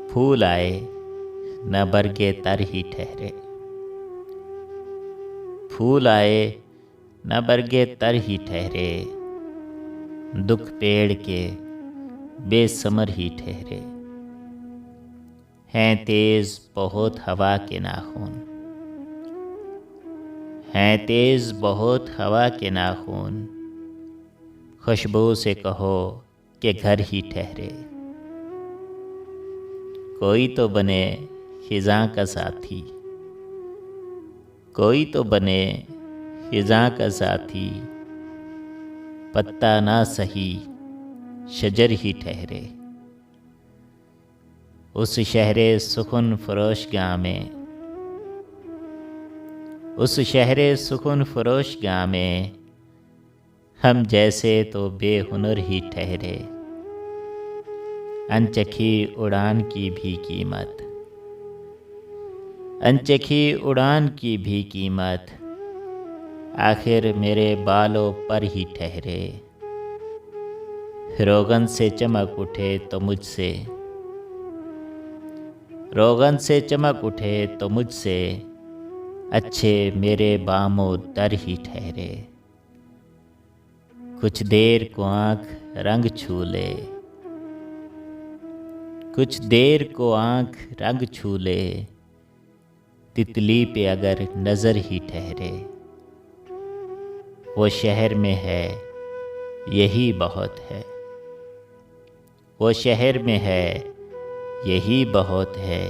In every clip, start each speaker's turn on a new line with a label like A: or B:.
A: फूल आए न बरगे तर ही ठहरे। फूल आए न बरगे तर ही ठहरे, दुख पेड़ के बेसमर ही ठहरे। हैं तेज बहुत हवा के नाखून, हैं तेज बहुत हवा के नाखून, खुशबू से कहो कि घर ही ठहरे। कोई तो बने खिज़ां का साथी, कोई तो बने खिज़ां का साथी, पत्ता ना सही शजर ही ठहरे। उस शहरे सुखन फरोश गाह में, उस शहरे सुखन फरोश गाह में, हम जैसे तो बेहुनर ही ठहरे। अनचखी उड़ान की भी कीमत, अनचखी उड़ान की भी कीमत, आखिर मेरे बालों पर ही ठहरे। रोगन से चमक उठे तो मुझसे, रोगन से चमक उठे तो मुझसे, अच्छे मेरे बामों दर ही ठहरे। कुछ देर को आँख रंग छू ले, कुछ देर को आँख रंग छू ले, तितली पे अगर नज़र ही ठहरे। वो शहर में है यही बहुत है, वो शहर में है यही बहुत है,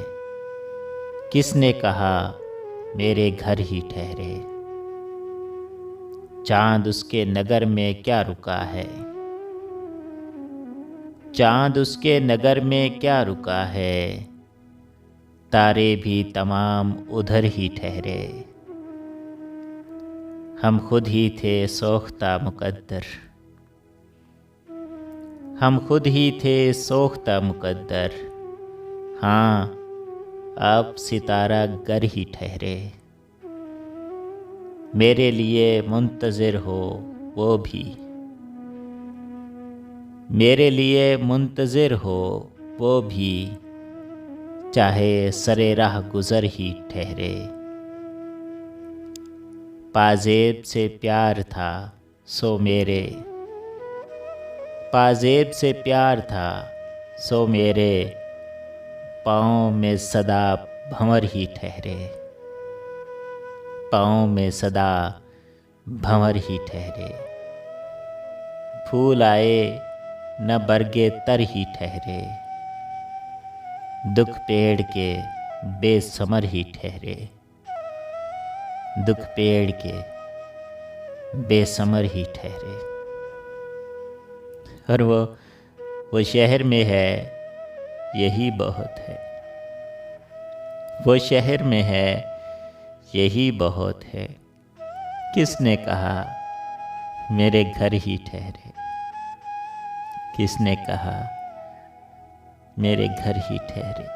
A: किसने कहा मेरे घर ही ठहरे। चाँद उसके नगर में क्या रुका है, चाँद उसके नगर में क्या रुका है, तारे भी तमाम उधर ही ठहरे। हम खुद ही थे सोख्ता मुकद्दर, हम खुद ही थे सोख्ता मुकद्दर, हाँ अब सितारा गर ही ठहरे। मेरे लिए मुंतज़िर हो वो भी, मेरे लिए मुंतज़िर हो वो भी, चाहे सरे राह गुज़र ही ठहरे। पाजेब से प्यार था सो मेरे, पाजेब से प्यार था सो मेरे, पाँव में सदा भंवर ही ठहरे। पाँव में सदा भंवर ही ठहरे। फूल आए न बरगे तर ही ठहरे, दुख पेड़ के बेसमर ही ठहरे। दुख पेड़ के बेसमर ही ठहरे। और वो शहर में है यही बहुत है, वो शहर में है यही बहुत है, किसने कहा मेरे घर ही ठहरे। किसने कहा मेरे घर ही ठहरे।